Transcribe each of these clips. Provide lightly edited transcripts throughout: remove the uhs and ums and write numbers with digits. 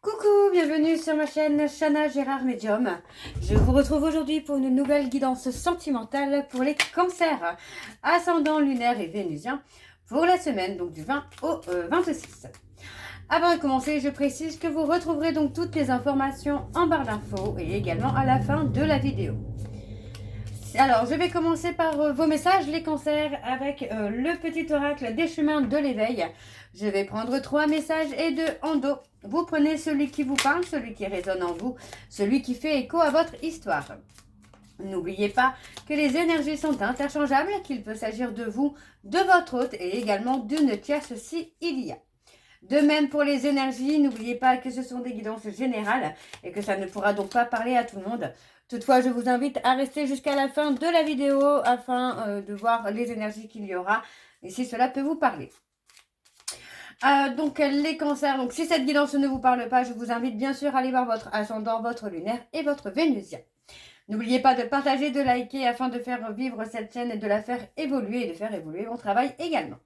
Coucou, bienvenue sur ma chaîne Chana Gérard Medium. Je vous retrouve aujourd'hui pour une nouvelle guidance sentimentale pour les cancers, ascendant lunaire et vénusien, pour la semaine donc du 20 au 26. Avant de commencer, je précise que vous retrouverez donc toutes les informations en barre d'infos et également à la fin de la vidéo. Alors, je vais commencer par vos messages, les cancers, avec le petit oracle des chemins de l'éveil. Je vais prendre 3 messages et 2 en dos. Vous prenez celui qui vous parle, celui qui résonne en vous, celui qui fait écho à votre histoire. N'oubliez pas que les énergies sont interchangeables, qu'il peut s'agir de vous, de votre hôte et également d'une tierce si il y a. De même pour les énergies, n'oubliez pas que ce sont des guidances générales et que ça ne pourra donc pas parler à tout le monde. Toutefois, je vous invite à rester jusqu'à la fin de la vidéo afin de voir les énergies qu'il y aura et si cela peut vous parler. Donc les cancers, donc si cette guidance ne vous parle pas, je vous invite bien sûr à aller voir votre ascendant, votre lunaire et votre vénusien. N'oubliez pas de partager, de liker afin de faire vivre cette chaîne et de la faire évoluer et de faire évoluer mon travail également.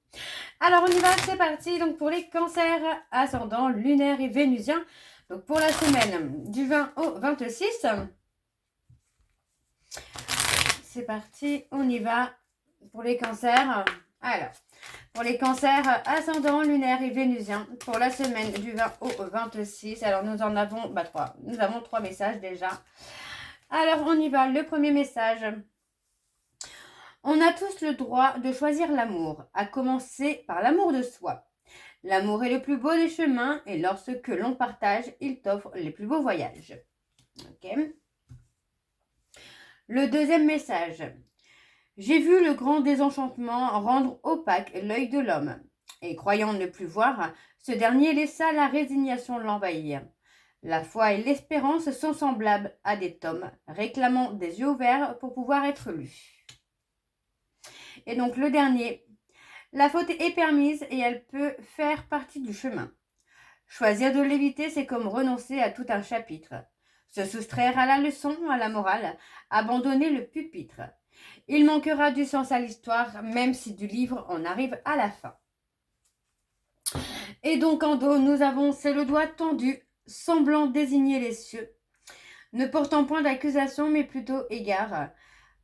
Alors on y va, c'est parti donc pour les cancers, ascendant lunaire et vénusien. Donc pour la semaine du 20 au 26. C'est parti, on y va pour les cancers. Alors, pour les cancers ascendant, lunaire et vénusien, pour la semaine du 20 au 26. Alors, nous en avons 3. Nous avons 3 messages déjà. Alors, on y va. Le premier message. On a tous le droit de choisir l'amour, à commencer par l'amour de soi. L'amour est le plus beau des chemins et lorsque l'on partage, il t'offre les plus beaux voyages. Ok. Le deuxième message. J'ai vu le grand désenchantement rendre opaque l'œil de l'homme, et croyant ne plus voir, ce dernier laissa la résignation l'envahir. La foi et l'espérance sont semblables à des tomes, réclamant des yeux ouverts pour pouvoir être lus. Et donc le dernier, la faute est permise et elle peut faire partie du chemin. Choisir de l'éviter, c'est comme renoncer à tout un chapitre. Se soustraire à la leçon, à la morale, abandonner le pupitre. Il manquera du sens à l'histoire, même si du livre on arrive à la fin. Et donc en dos, nous avons c'est le doigt tendu, semblant désigner les cieux, ne portant point d'accusation, mais plutôt égard,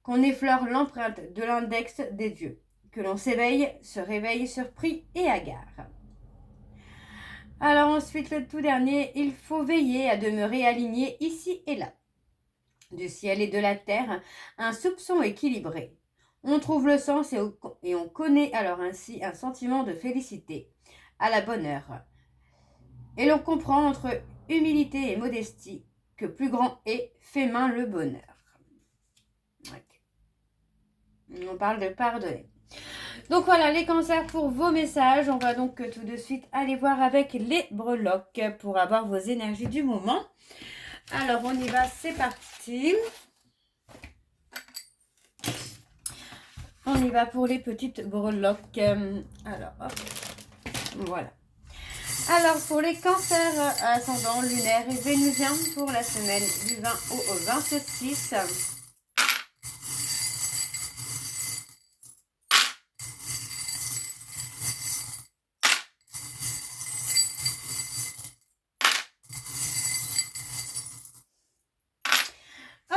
qu'on effleure l'empreinte de l'index des dieux, que l'on s'éveille, se réveille surpris et hagard. Alors ensuite, le tout dernier, il faut veiller à demeurer aligné ici et là. Du ciel et de la terre, un soupçon équilibré. On trouve le sens et on connaît alors ainsi un sentiment de félicité, à la bonne heure. Et l'on comprend entre humilité et modestie que plus grand est fait main le bonheur. On parle de pardonner. Donc voilà les cancers pour vos messages. On va donc tout de suite aller voir avec les breloques pour avoir vos énergies du moment. Alors on y va, c'est parti. On y va pour les petites breloques. Alors, hop, voilà. Alors, pour les cancers ascendants, lunaires et vénusiens, pour la semaine du 20 au 26.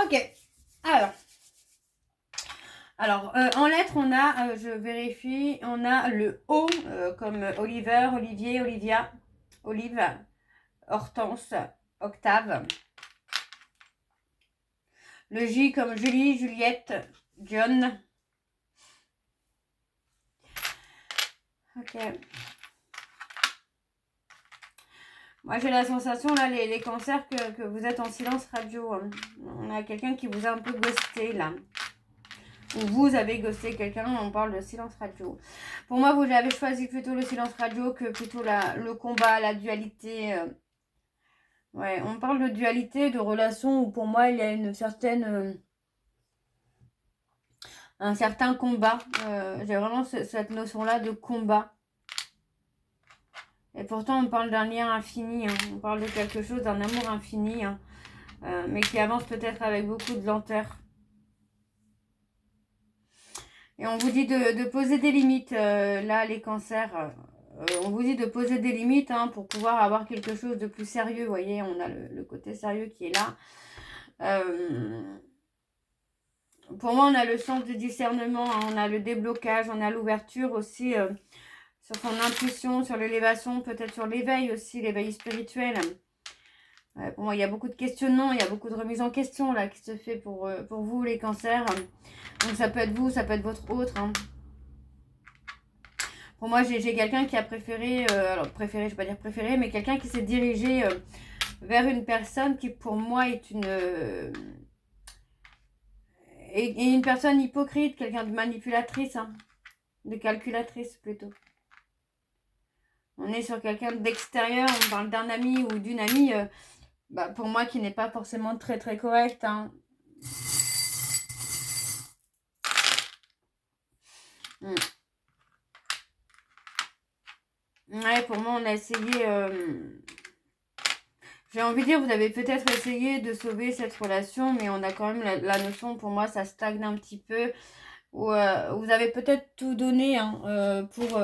Ok, alors en lettres, on a, je vérifie, on a le O comme Oliver, Olivier, Olivia, Olive, Hortense, Octave. Le J comme Julie, Juliette, John. Ok. Moi, j'ai la sensation, là, les cancers, que vous êtes en silence radio. On a quelqu'un qui vous a un peu ghosté, là. Ou vous avez ghosté quelqu'un, on parle de silence radio. Pour moi, vous avez choisi plutôt le silence radio que plutôt le combat, la dualité. Ouais, on parle de dualité, de relation où pour moi, il y a une certaine... un certain combat. J'ai vraiment cette notion-là de combat. Et pourtant, on parle d'un lien infini. Hein. On parle de quelque chose, d'un amour infini. Hein. Mais qui avance peut-être avec beaucoup de lenteur. Et on vous dit de poser des limites. Là, les cancers, on vous dit de poser des limites hein, pour pouvoir avoir quelque chose de plus sérieux. Vous voyez, on a le côté sérieux qui est là. Pour moi, on a le sens du discernement, hein, on a le déblocage, on a l'ouverture aussi sur son intuition, sur l'élévation, peut-être sur l'éveil aussi, l'éveil spirituel. Pour moi, il y a beaucoup de questionnements, il y a beaucoup de remises en question là qui se fait pour vous, les cancers. Donc ça peut être vous, ça peut être votre autre. Hein. Pour moi, j'ai quelqu'un qui a préféré, alors préféré, je ne vais pas dire préféré, mais quelqu'un qui s'est dirigé vers une personne qui pour moi est une personne hypocrite, quelqu'un de manipulatrice, hein, de calculatrice plutôt. On est sur quelqu'un d'extérieur, on parle d'un ami ou d'une amie, pour moi qui n'est pas forcément très très correct. Hein. Ouais, pour moi on a essayé, j'ai envie de dire, vous avez peut-être essayé de sauver cette relation, mais on a quand même la notion, pour moi ça stagne un petit peu, où vous avez peut-être tout donné hein, pour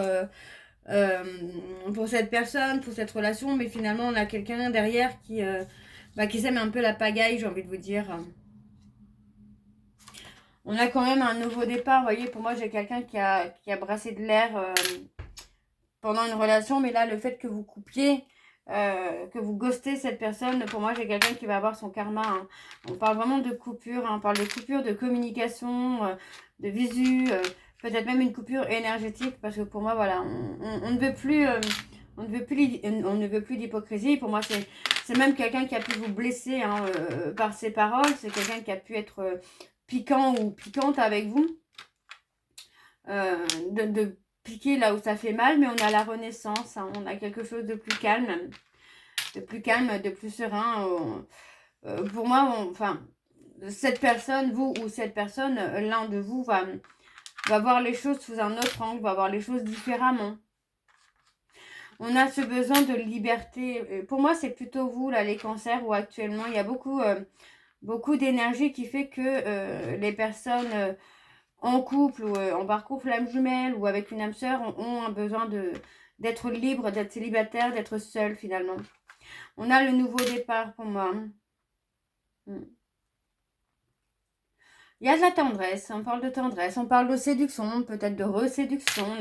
cette personne, pour cette relation, mais finalement on a quelqu'un derrière qui sème un peu la pagaille, j'ai envie de vous dire. On a quand même un nouveau départ, vous voyez, pour moi j'ai quelqu'un qui a brassé de l'air pendant une relation, mais là le fait que vous coupiez, que vous ghostez cette personne, pour moi j'ai quelqu'un qui va avoir son karma. Hein. On parle vraiment de coupure, hein. On parle de coupure de communication, de visu, peut-être même une coupure énergétique, parce que pour moi voilà, on ne veut plus, on ne veut plus d'hypocrisie. Pour moi c'est même quelqu'un qui a pu vous blesser hein, par ses paroles, c'est quelqu'un qui a pu être piquant ou piquante avec vous, de piquer là où ça fait mal, mais on a la renaissance, hein, on a quelque chose de plus calme, de plus serein. Pour moi, cette personne, vous ou cette personne, l'un de vous va voir les choses sous un autre angle, va voir les choses différemment. On a ce besoin de liberté. Pour moi, c'est plutôt vous, là, les cancers, où actuellement, il y a beaucoup d'énergie qui fait que les personnes en couple ou en parcours flamme jumelle ou avec une âme sœur ont un besoin d'être libre, d'être célibataire, d'être seul finalement. On a le nouveau départ pour moi. Il y a de la tendresse, on parle de tendresse, on parle de séduction, peut-être de reséduction.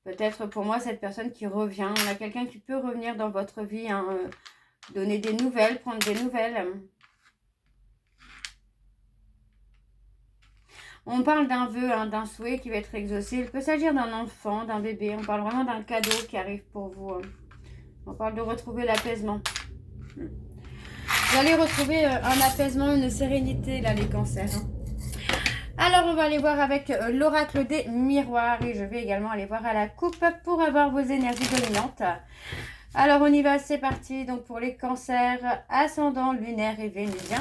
Peut-être pour moi cette personne qui revient, on a quelqu'un qui peut revenir dans votre vie, hein, donner des nouvelles, prendre des nouvelles. On parle d'un vœu, hein, d'un souhait qui va être exaucé. Il peut s'agir d'un enfant, d'un bébé. On parle vraiment d'un cadeau qui arrive pour vous. Hein. On parle de retrouver l'apaisement. Vous allez retrouver un apaisement, une sérénité, là, les cancers. Hein. Alors, on va aller voir avec l'oracle des miroirs. Et je vais également aller voir à la coupe pour avoir vos énergies dominantes. Alors, on y va, c'est parti. Donc, pour les cancers, ascendant, lunaire et vénusien.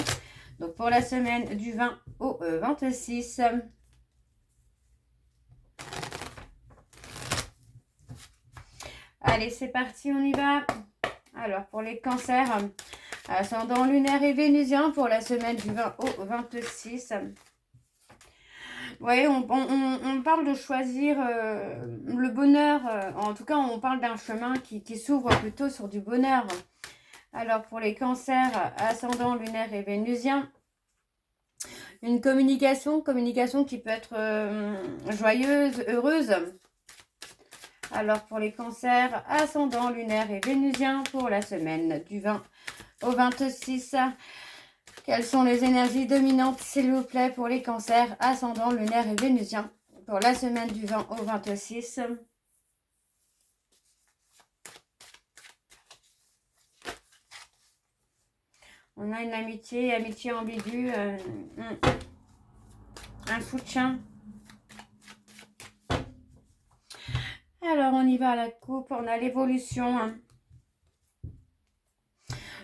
Donc, pour la semaine du 20 au 26. Allez, c'est parti, on y va. Alors, pour les cancers, ascendant, lunaire et vénusien, pour la semaine du 20 au 26. Vous voyez, on parle de choisir le bonheur. En tout cas, on parle d'un chemin qui s'ouvre plutôt sur du bonheur. Alors, pour les cancers, ascendant, lunaire et vénusien, une communication qui peut être joyeuse, heureuse. Alors, pour les cancers, ascendant, lunaire et vénusien, pour la semaine du 20 au 26. Quelles sont les énergies dominantes, s'il vous plaît, pour les cancers, ascendant, lunaire et vénusien, pour la semaine du 20 au 26. On a une amitié ambiguë, un soutien. Alors, on y va à la coupe, on a l'évolution. Hein.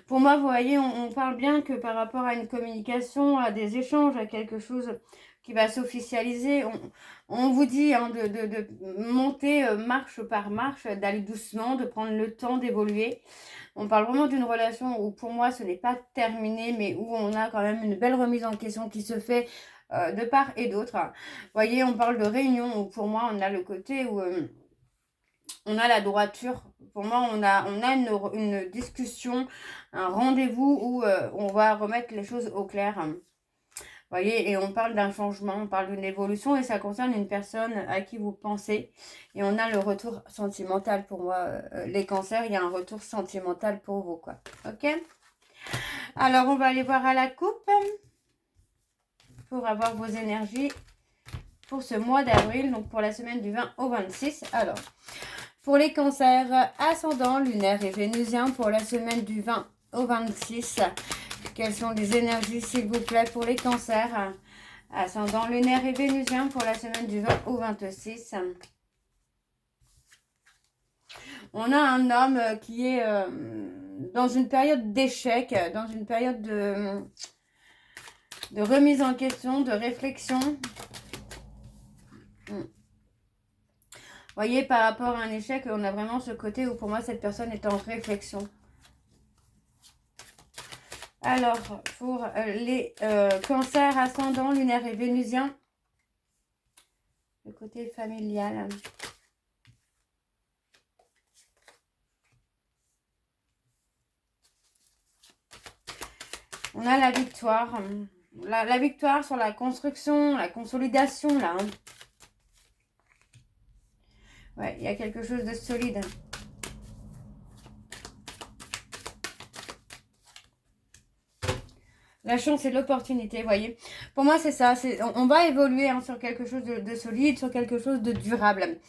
Pour moi, vous voyez, on parle bien que par rapport à une communication, à des échanges, à quelque chose qui va s'officialiser, on vous dit hein, de monter marche par marche, d'aller doucement, de prendre le temps d'évoluer. On parle vraiment d'une relation où pour moi, ce n'est pas terminé, mais où on a quand même une belle remise en question qui se fait de part et d'autre. Vous voyez, on parle de réunion où pour moi, on a le côté où on a la droiture. Pour moi, on a une discussion, un rendez-vous où on va remettre les choses au clair. Vous voyez, et on parle d'un changement, on parle d'une évolution et ça concerne une personne à qui vous pensez. Et on a le retour sentimental pour moi. Les cancers, il y a un retour sentimental pour vous, quoi. Ok? Alors, on va aller voir à la coupe pour avoir vos énergies pour ce mois d'avril, donc pour la semaine du 20 au 26. Alors, pour les cancers, ascendant, lunaire et vénusien, pour la semaine du 20 au 26, quelles sont les énergies, s'il vous plaît, pour les cancers? Ascendant lunaire et vénusien pour la semaine du 20 au 26. On a un homme qui est dans une période d'échec, dans une période de remise en question, de réflexion. Vous voyez, par rapport à un échec, on a vraiment ce côté où pour moi, cette personne est en réflexion. Alors, pour les cancers ascendants, lunaire et vénusien, le côté familial. On a la victoire. La victoire sur la construction, la consolidation, là. Ouais, il y a quelque chose de solide. La chance et l'opportunité, vous voyez. Pour moi, c'est ça. On va évoluer sur quelque chose de solide, sur quelque chose de durable.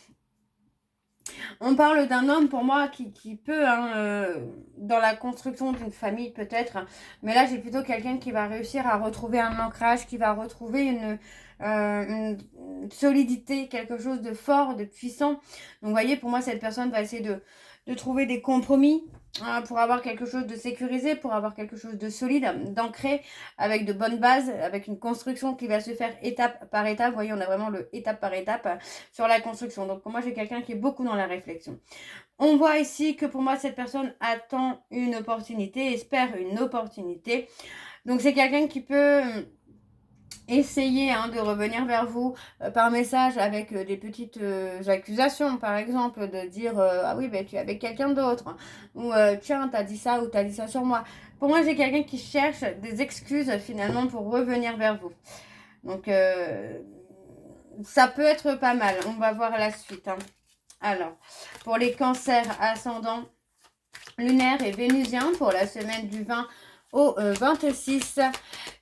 On parle d'un homme, pour moi, qui peut, dans la construction d'une famille, peut-être. Mais là, j'ai plutôt quelqu'un qui va réussir à retrouver un ancrage, qui va retrouver une solidité, quelque chose de fort, de puissant. Donc, vous voyez, pour moi, cette personne va essayer de trouver des compromis, pour avoir quelque chose de sécurisé, pour avoir quelque chose de solide, d'ancré, avec de bonnes bases, avec une construction qui va se faire étape par étape. Vous voyez, on a vraiment le étape par étape sur la construction. Donc pour moi, j'ai quelqu'un qui est beaucoup dans la réflexion. On voit ici que pour moi, cette personne attend une opportunité, espère une opportunité. Donc c'est quelqu'un qui peut essayez de revenir vers vous par message avec des petites accusations, par exemple, de dire ah oui, ben, tu es avec quelqu'un d'autre, ou tiens, t'as dit ça ou t'as dit ça sur moi. Pour moi, j'ai quelqu'un qui cherche des excuses finalement pour revenir vers vous. Donc, ça peut être pas mal. On va voir la suite. Alors, pour les cancers ascendants, lunaire et vénusien, pour la semaine du 20 au 26,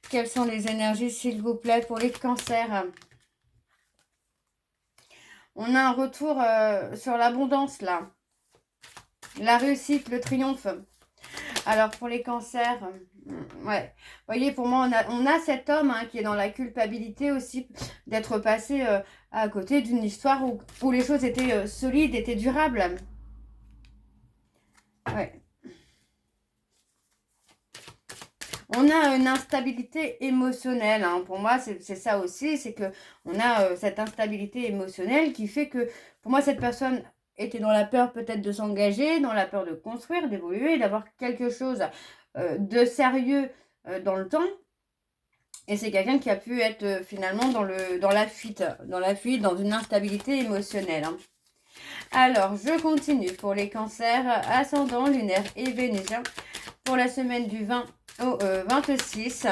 quelles sont les énergies, s'il vous plaît, pour les cancers? On a un retour sur l'abondance, là. La réussite, le triomphe. Alors, pour les cancers, ouais. Vous voyez, pour moi, on a cet homme qui est dans la culpabilité aussi d'être passé à côté d'une histoire où les choses étaient solides, étaient durables. Ouais. On a une instabilité émotionnelle. Pour moi, c'est ça aussi. C'est qu'on a cette instabilité émotionnelle qui fait que, pour moi, cette personne était dans la peur peut-être de s'engager, dans la peur de construire, d'évoluer, d'avoir quelque chose de sérieux dans le temps. Et c'est quelqu'un qui a pu être finalement dans la fuite, dans une instabilité émotionnelle. Alors, je continue pour les cancers ascendants, lunaires et vénusiens pour la semaine du 20 au 26.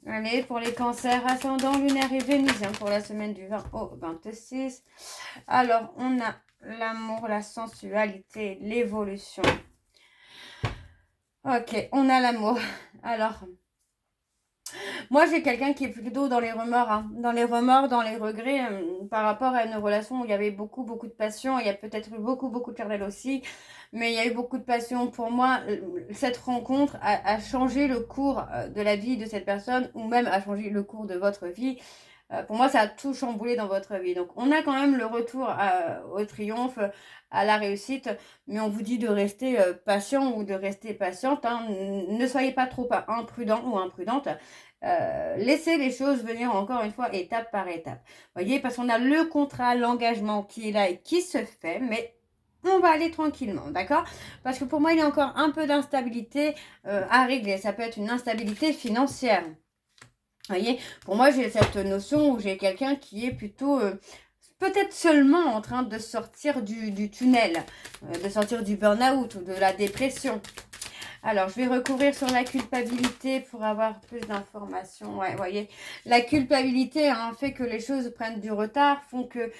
Allez, pour les cancers ascendants, lunaires et vénusiens pour la semaine du 20 au 26. Alors, on a l'amour, la sensualité, l'évolution. Ok, on a l'amour. Alors, moi, j'ai quelqu'un qui est plutôt dans les remords, dans les remords, dans les regrets, par rapport à une relation où il y avait beaucoup, beaucoup de passion. Il y a peut-être eu beaucoup, beaucoup de charnel aussi, mais il y a eu beaucoup de passion. Pour moi, cette rencontre a changé le cours de la vie de cette personne, ou même a changé le cours de votre vie. Pour moi, ça a tout chamboulé dans votre vie. Donc, on a quand même le retour au triomphe, à la réussite, mais on vous dit de rester patient ou de rester patiente. Ne soyez pas trop imprudent ou imprudente. Laissez les choses venir encore une fois étape par étape. Vous voyez, parce qu'on a le contrat, l'engagement qui est là et qui se fait, mais on va aller tranquillement, d'accord? Parce que pour moi, il y a encore un peu d'instabilité à régler. Ça peut être une instabilité financière. Vous voyez, pour moi, j'ai cette notion où j'ai quelqu'un qui est plutôt peut-être seulement en train de sortir du tunnel, de sortir du burn-out ou de la dépression. Alors, je vais recouvrir sur la culpabilité pour avoir plus d'informations. Ouais, vous voyez, la culpabilité fait que les choses prennent du retard, font que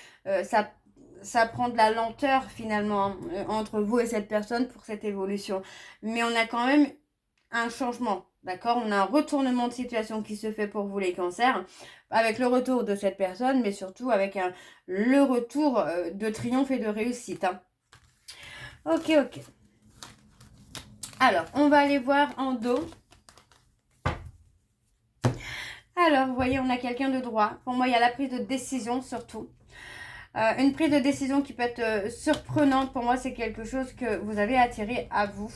ça prend de la lenteur finalement entre vous et cette personne pour cette évolution. Mais on a quand même un changement, d'accord? On a un retournement de situation qui se fait pour vous les cancers, avec le retour de cette personne, mais surtout avec le retour de triomphe et de réussite. Hein. Ok, ok. Alors, on va aller voir en dos. Alors, vous voyez, on a quelqu'un de droit. Pour moi, il y a la prise de décision surtout. Une prise de décision qui peut être surprenante. Pour moi, c'est quelque chose que vous avez attiré à vous.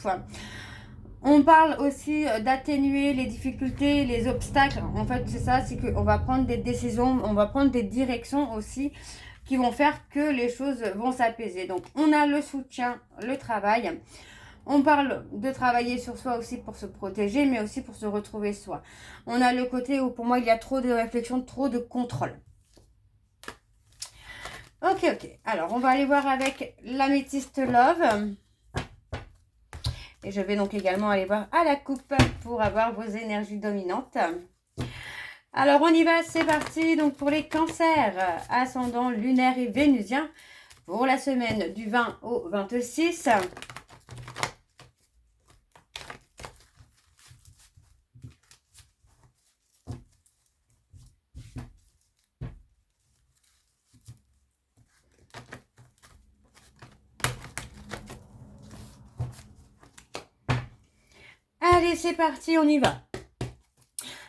On parle aussi d'atténuer les difficultés, les obstacles. En fait, c'est ça, c'est qu'on va prendre des décisions, on va prendre des directions aussi qui vont faire que les choses vont s'apaiser. Donc, on a le soutien, le travail. On parle de travailler sur soi aussi pour se protéger, mais aussi pour se retrouver soi. On a le côté où pour moi, il y a trop de réflexion, trop de contrôle. Ok, ok. Alors, on va aller voir avec l'améthyste Love. Et je vais donc également aller voir à la coupe pour avoir vos énergies dominantes. Alors, on y va, c'est parti. Donc, pour les cancers, ascendant lunaire et vénusien, pour la semaine du 20 au 26. Allez, c'est parti, on y va.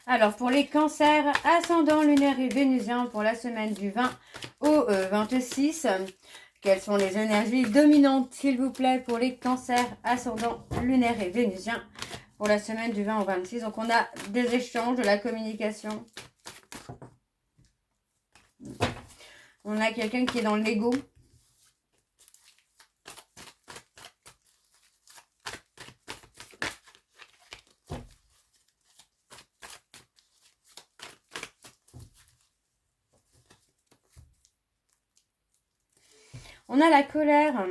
Alors, pour les cancers, ascendant lunaire et vénusien, pour la semaine du 20 au 26, quelles sont les énergies dominantes, s'il vous plaît, pour les cancers, ascendant lunaire et vénusien, pour la semaine du 20 au 26. Donc, on a des échanges, de la communication. On a quelqu'un qui est dans l'ego. On a la colère.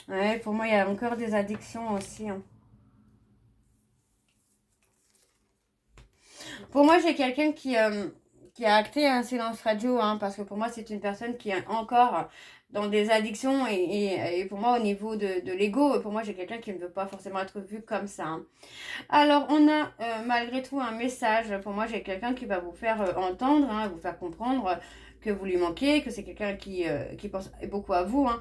Ouais, pour moi, il y a encore des addictions aussi. Hein. Pour moi, j'ai quelqu'un qui a acté un silence radio, hein, parce que pour moi, c'est une personne qui est encore dans des addictions. Et pour moi, au niveau de l'ego, pour moi, j'ai quelqu'un qui ne veut pas forcément être vu comme ça. Hein. Alors, on a malgré tout un message. Pour moi, j'ai quelqu'un qui va vous faire entendre, hein, vous faire comprendre que vous lui manquez, que c'est quelqu'un qui pense beaucoup à vous. Hein.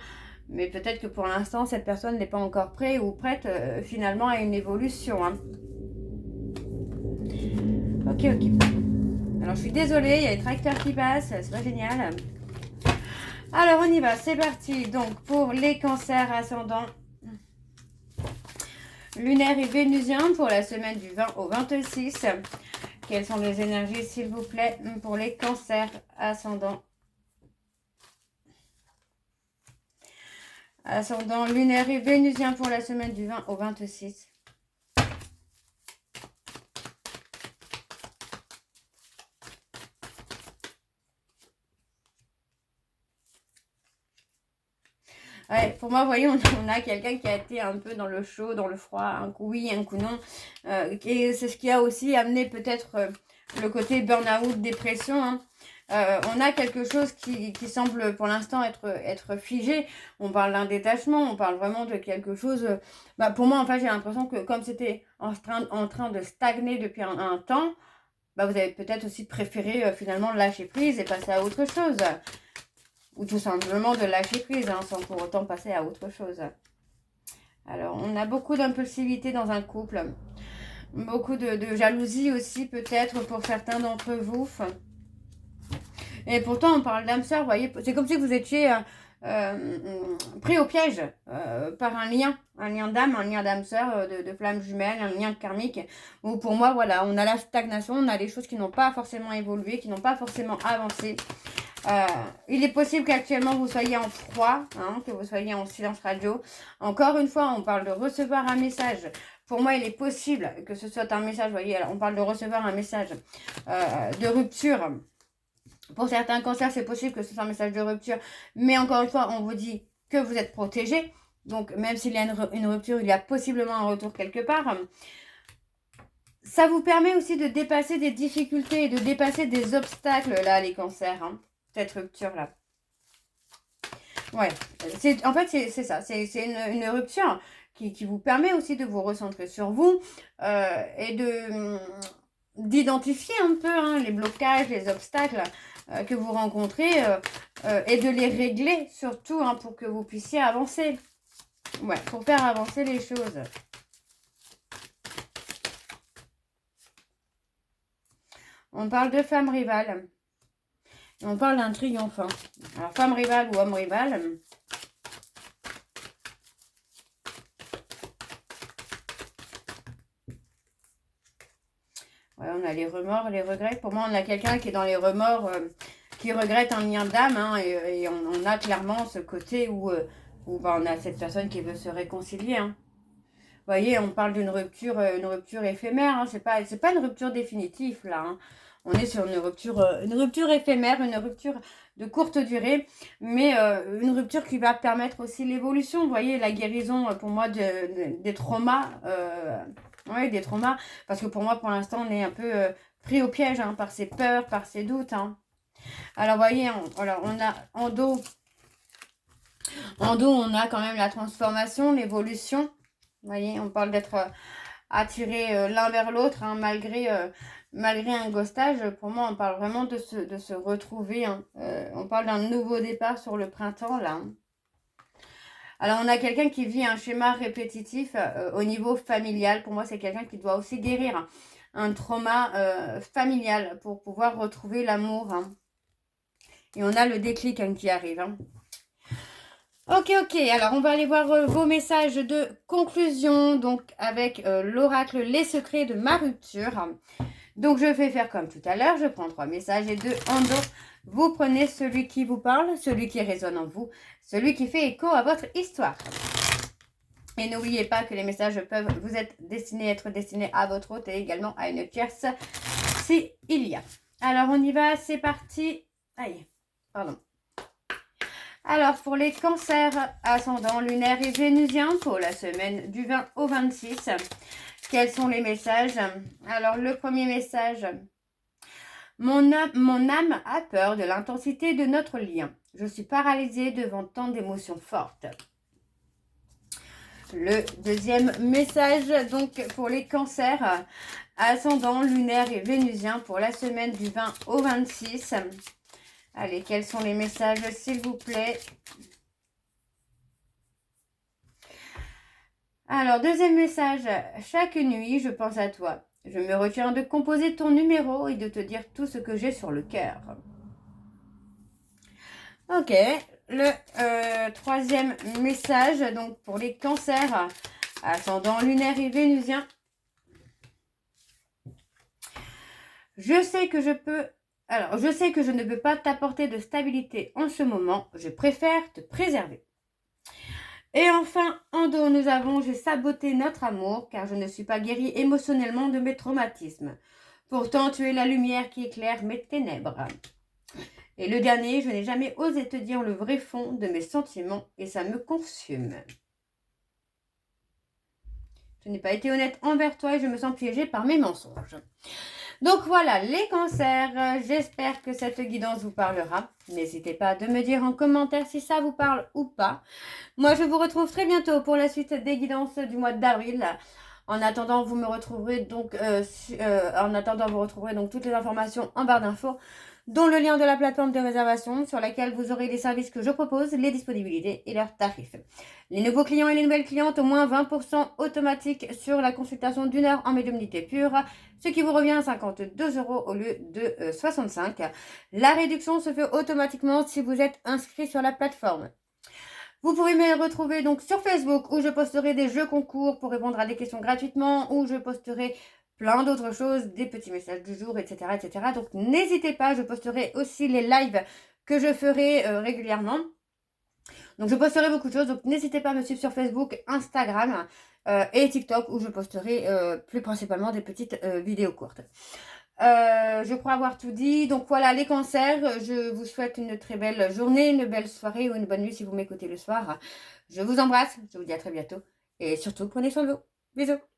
Mais peut-être que pour l'instant, cette personne n'est pas encore prête ou prête finalement à une évolution. Hein. Ok, ok. Alors, je suis désolée, il y a les tracteurs qui passent, c'est pas génial. Alors, on y va, c'est parti. Donc, pour les cancers ascendants lunaire et vénusien, pour la semaine du 20 au 26. Quelles sont les énergies, s'il vous plaît, pour les cancers ascendants lunaire et vénusien pour la semaine du 20 au 26. Ouais, pour moi, vous voyez, on a quelqu'un qui a été un peu dans le chaud, dans le froid, un coup oui, un coup non. Et c'est ce qui a aussi amené peut-être le côté burn-out, dépression. Hein. On a quelque chose qui semble pour l'instant être figé. On parle d'un détachement, on parle vraiment de quelque chose. Pour moi, en fait, j'ai l'impression que comme c'était en train de stagner depuis un temps, vous avez peut-être aussi préféré finalement lâcher prise et passer à autre chose. Ou tout simplement de lâcher prise, hein, sans pour autant passer à autre chose. Alors, on a beaucoup d'impulsivité dans un couple. Beaucoup de jalousie aussi, peut-être, pour certains d'entre vous. Et pourtant, on parle d'âme sœur, vous voyez. C'est comme si vous étiez pris au piège par un lien d'âme, un lien d'âme sœur, de flamme jumelle, un lien karmique. Où pour moi, voilà, on a la stagnation, on a les choses qui n'ont pas forcément évolué, qui n'ont pas forcément avancé. Il est possible qu'actuellement vous soyez en froid, hein, que vous soyez en silence radio. Encore une fois, on parle de recevoir un message pour moi, il est possible que ce soit un message, vous voyez, alors on parle de recevoir un message de rupture. Pour certains cancers, c'est possible que ce soit un message de rupture. Mais encore une fois, on vous dit que vous êtes protégé. Donc, même s'il y a une rupture, il y a possiblement un retour quelque part. Ça vous permet aussi de dépasser des difficultés et de dépasser des obstacles, là, les cancers. Hein, cette rupture-là. Ouais, en fait, c'est ça. C'est une rupture qui vous permet aussi de vous recentrer sur vous et d'identifier un peu hein, les blocages, les obstacles que vous rencontrez et de les régler surtout hein, pour que vous puissiez avancer. Ouais, pour faire avancer les choses. On parle de femme rivale. On parle d'un triomphant. Alors, femme rivale ou homme rival. Ouais, on a les remords, les regrets. Pour moi, on a quelqu'un qui est dans les remords, qui regrette un lien d'âme. Hein, et on a clairement ce côté où bah, on a cette personne qui veut se réconcilier. Hein. Vous voyez, on parle d'une rupture éphémère. Hein, c'est pas une rupture définitive, là. Hein. On est sur une rupture éphémère, une rupture de courte durée, mais une rupture qui va permettre aussi l'évolution. Vous voyez, la guérison, pour moi, des traumas. Oui, des traumas. Parce que pour moi, pour l'instant, on est un peu pris au piège hein, par ses peurs, par ses doutes. Hein. Alors, vous voyez, on a en dos, on a quand même la transformation, l'évolution. Vous voyez, on parle d'être attiré l'un vers l'autre, hein, malgré un ghostage. Pour moi, on parle vraiment de se retrouver. Hein. On parle d'un nouveau départ sur le printemps, là. Hein. Alors, on a quelqu'un qui vit un schéma répétitif au niveau familial. Pour moi, c'est quelqu'un qui doit aussi guérir un trauma familial pour pouvoir retrouver l'amour. Hein. Et on a le déclic hein, qui arrive. Hein. Ok, alors on va aller voir vos messages de conclusion, donc avec l'oracle Les Secrets de ma rupture. Donc je vais faire comme tout à l'heure, je prends 3 messages et 2 en dos. Vous prenez celui qui vous parle, celui qui résonne en vous, celui qui fait écho à votre histoire. Et n'oubliez pas que les messages peuvent vous être destinés à votre hôte et également à une tierce s'il y a. Alors on y va, c'est parti. Aïe, pardon. Alors, pour les cancers ascendants lunaires et vénusiens pour la semaine du 20 au 26, quels sont les messages? Alors, le premier message. Mon âme a peur de l'intensité de notre lien. Je suis paralysée devant tant d'émotions fortes. Le deuxième message, donc, pour les cancers ascendants lunaires et vénusiens pour la semaine du 20 au 26. Allez, quels sont les messages, s'il vous plaît? Alors, deuxième message. Chaque nuit, je pense à toi. Je me retiens de composer ton numéro et de te dire tout ce que j'ai sur le cœur. Ok. Le troisième message, donc pour les cancers, ascendant lunaire et vénusien. Je sais que je ne peux pas t'apporter de stabilité en ce moment. Je préfère te préserver. Et enfin, en dos, nous avons « J'ai saboté notre amour car je ne suis pas guérie émotionnellement de mes traumatismes. Pourtant, tu es la lumière qui éclaire mes ténèbres. » Et le dernier, « Je n'ai jamais osé te dire le vrai fond de mes sentiments et ça me consume. » Je n'ai pas été honnête envers toi et je me sens piégée par mes mensonges. Donc voilà, les cancers, j'espère que cette guidance vous parlera. N'hésitez pas de me dire en commentaire si ça vous parle ou pas. Moi, je vous retrouve très bientôt pour la suite des guidances du mois d'avril. En attendant, vous retrouverez donc toutes les informations en barre d'infos, dont le lien de la plateforme de réservation sur laquelle vous aurez les services que je propose, les disponibilités et leurs tarifs. Les nouveaux clients et les nouvelles clientes, au moins 20% automatique sur la consultation d'1 heure en médiumnité pure, ce qui vous revient à 52 € au lieu de 65. La réduction se fait automatiquement si vous êtes inscrit sur la plateforme. Vous pouvez me retrouver donc sur Facebook où je posterai des jeux concours pour répondre à des questions gratuitement, où je posterai plein d'autres choses, des petits messages du jour, etc. etc. Donc n'hésitez pas, je posterai aussi les lives que je ferai régulièrement. Donc je posterai beaucoup de choses, donc n'hésitez pas à me suivre sur Facebook, Instagram. et TikTok où je posterai plus principalement des petites vidéos courtes. Je crois avoir tout dit. Donc voilà, les cancers, je vous souhaite une très belle journée, une belle soirée ou une bonne nuit si vous m'écoutez le soir. Je vous embrasse, je vous dis à très bientôt et surtout prenez soin de vous. Bisous.